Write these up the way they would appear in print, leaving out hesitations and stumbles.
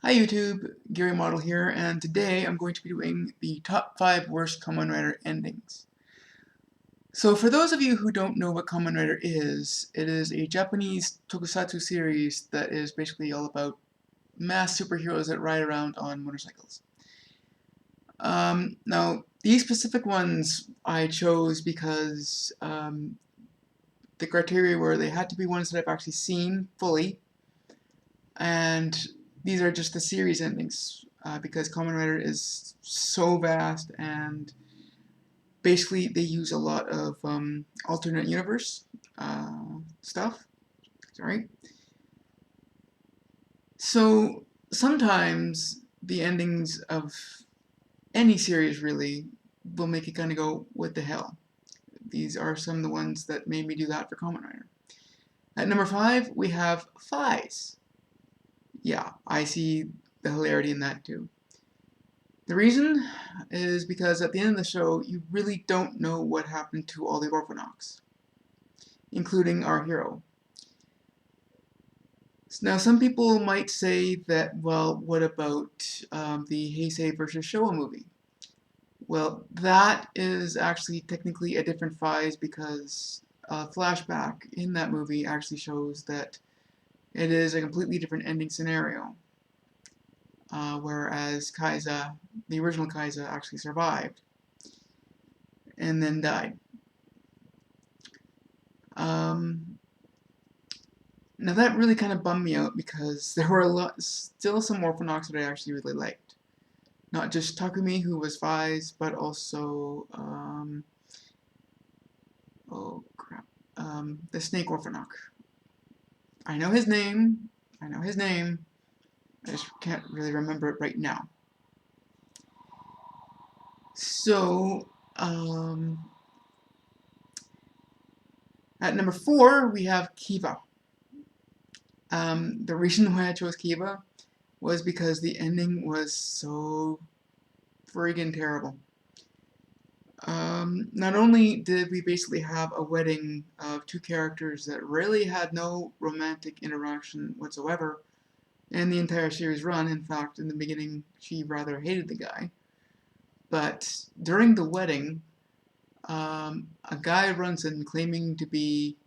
Hi YouTube, Gary Model here, and today I'm going to be doing the top 5 worst Kamen Rider endings. So for those of you who don't know what Kamen Rider is, it is a Japanese tokusatsu series that is basically all about mass superheroes that ride around on motorcycles. Now, these specific ones I chose because the criteria were they had to be ones that I've actually seen fully, and these are just the series endings because Kamen Rider is so vast, and basically they use a lot of alternate universe stuff. Sorry. So sometimes the endings of any series really will make you kind of go, what the hell? These are some of the ones that made me do that for Kamen Rider. At number 5, we have Fies. Yeah, I see the hilarity in that too. The reason is because at the end of the show, you really don't know what happened to all the Orphanochs, including our hero. Now, some people might say that, well, what about the Heisei versus Showa movie? Well, that is actually technically a different Fies because a flashback in that movie actually shows that it is a completely different ending scenario. Whereas Kaiza, the original Kaiza, actually survived and then died. Now that really kind of bummed me out because there were still some Orphanochs that I actually really liked. Not just Takumi, who was Fies, but also, oh crap, the Snake Orphanoch. I know his name, I just can't really remember it right now. So, at number 4, we have Kiva. The reason why I chose Kiva was because the ending was so friggin' terrible. Not only did we basically have a wedding of two characters that really had no romantic interaction whatsoever in the entire series run. In fact, in the beginning, she rather hated the guy. But during the wedding, a guy runs in claiming to be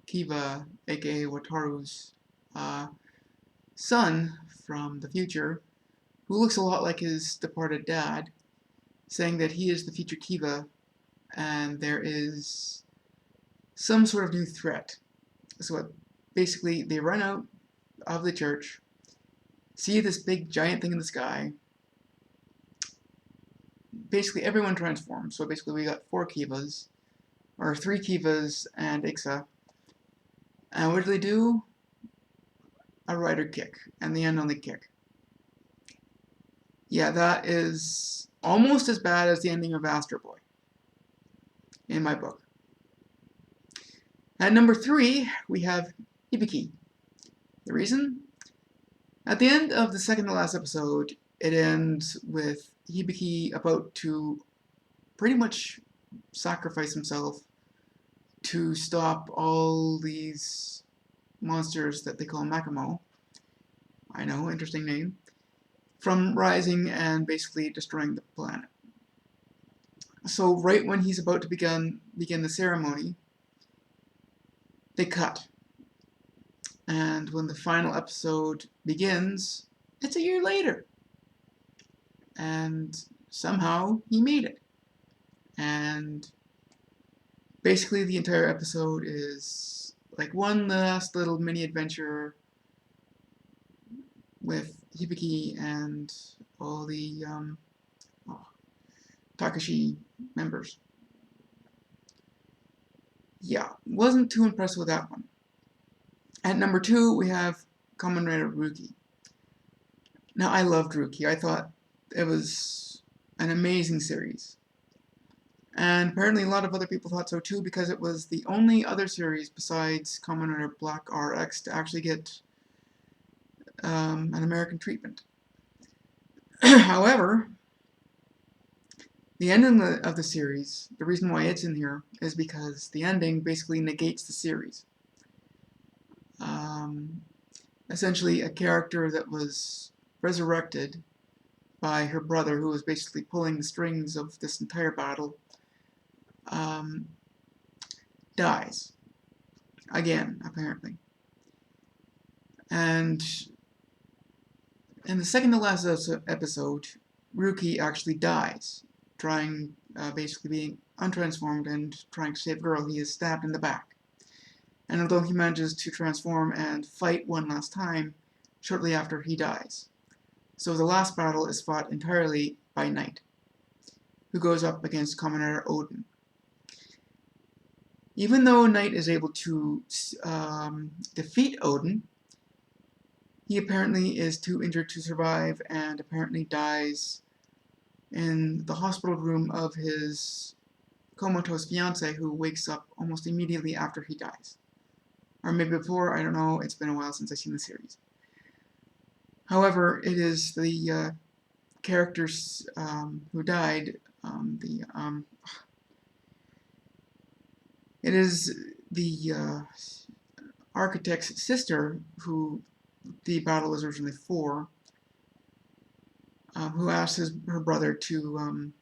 Kiva, aka Wataru's son from the future, who looks a lot like his departed dad, saying that he is the future Kiva and there is some sort of new threat. So basically, they run out of the church, see this big giant thing in the sky. Basically, everyone transforms. So basically, we got 4 Kivas, or 3 Kivas and Ixa. And what do they do? A rider kick, and the end only kick. Yeah, that is almost as bad as the ending of Astro Boy, in my book. At number 3, we have Hibiki. The reason? At the end of the second to last episode, it ends with Hibiki about to pretty much sacrifice himself to stop all these monsters that they call Makamo, I know, interesting name, from rising and basically destroying the planet. So right when he's about to begin the ceremony, they cut. And when the final episode begins, it's a year later. And somehow he made it. And basically the entire episode is like one last little mini adventure with Hibiki and all the Takashi members. Yeah, wasn't too impressed with that one. At number 2, we have Kamen Rider Ruki. Now, I loved Ruki. I thought it was an amazing series. And apparently a lot of other people thought so too, because it was the only other series besides Kamen Rider Black RX to actually get an American treatment. However, the ending of the series, the reason why it's in here, is because the ending basically negates the series. Essentially, a character that was resurrected by her brother, who was basically pulling the strings of this entire battle, um, dies. Again, apparently. And in the second to last episode, Ruki actually dies, basically being untransformed and trying to save a girl. He is stabbed in the back. And although he manages to transform and fight one last time, shortly after he dies. So the last battle is fought entirely by Knight, who goes up against Kamen Odin. Even though Knight is able to defeat Odin, he apparently is too injured to survive and apparently dies in the hospital room of his comatose fiancée, who wakes up almost immediately after he dies. Or maybe before, I don't know, it's been a while since I've seen the series. However, it is the characters who died, it is the architect's sister who the battle was originally for, who asked her brother to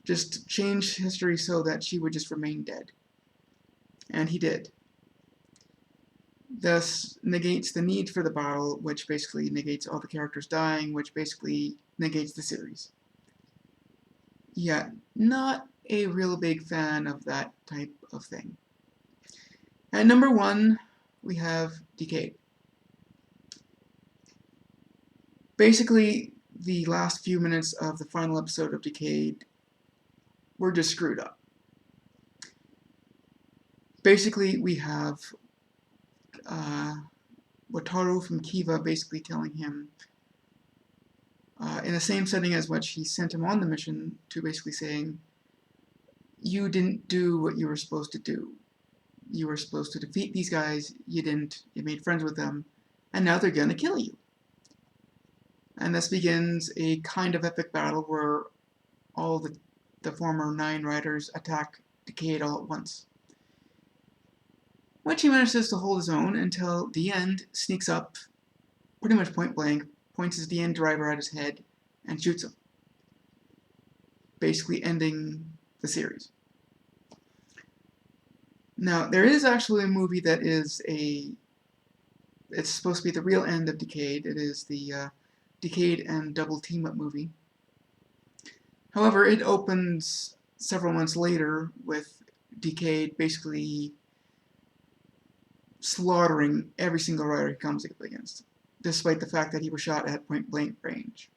just change history so that she would just remain dead. And he did. Thus negates the need for the battle, which basically negates all the characters dying, which basically negates the series. Yet, not a real big fan of that type of thing. At number 1, we have Decade. Basically, the last few minutes of the final episode of Decade were just screwed up. Basically, we have Wataru from Kiva basically telling him, in the same setting as which he sent him on the mission, to basically saying, you didn't do what you were supposed to do. You were supposed to defeat these guys, you didn't, you made friends with them, and now they're gonna kill you. And this begins a kind of epic battle where all the former 9 riders attack Decade all at once. Which he manages to hold his own until the end sneaks up, pretty much point blank, points his DN driver at his head, and shoots him. Basically ending the series. Now, there is actually a movie that is it's supposed to be the real end of Decade. It is the Decade and Double Team Up movie. However, it opens several months later with Decade basically slaughtering every single rider he comes up against, despite the fact that he was shot at point-blank range.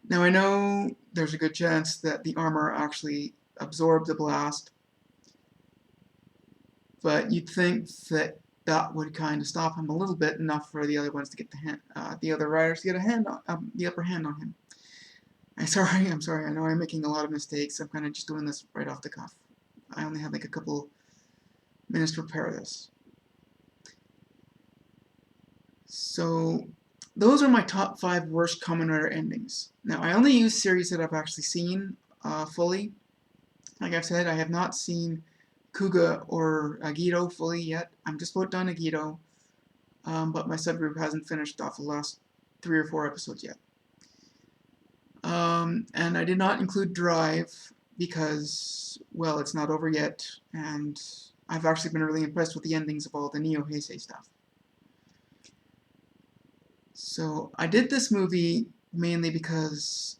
Now, I know there's a good chance that the armor actually absorbed the blast, but you'd think that that would kind of stop him a little bit, enough for the other ones to get the other riders to get the upper hand on him. I'm sorry. I know I'm making a lot of mistakes. I'm kind of just doing this right off the cuff. I only have like a couple minutes to prepare this. So those are my top 5 worst Kamen Rider endings. Now, I only use series that I've actually seen fully. Like I've said, I have not seen Kuga or Agito fully yet. I'm just about done Agito, but my subgroup hasn't finished off the last 3 or 4 episodes yet. And I did not include Drive because, well, it's not over yet, and I've actually been really impressed with the endings of all the Neo Heisei stuff. So I did this movie mainly because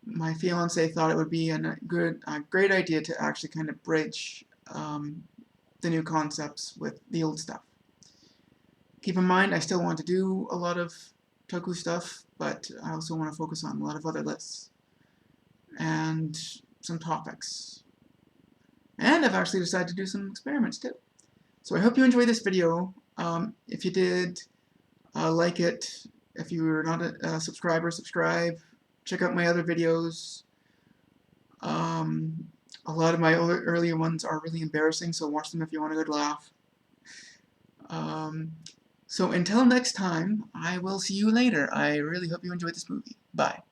my fiance thought it would be a great idea to actually kind of bridge the new concepts with the old stuff. Keep in mind, I still want to do a lot of Toku stuff, but I also want to focus on a lot of other lists and some topics. And I've actually decided to do some experiments too. So I hope you enjoyed this video. If you did, like it. If you are not a subscriber, subscribe. Check out my other videos. A lot of my earlier ones are really embarrassing, so watch them if you want a good laugh. So until next time, I will see you later. I really hope you enjoyed this movie. Bye.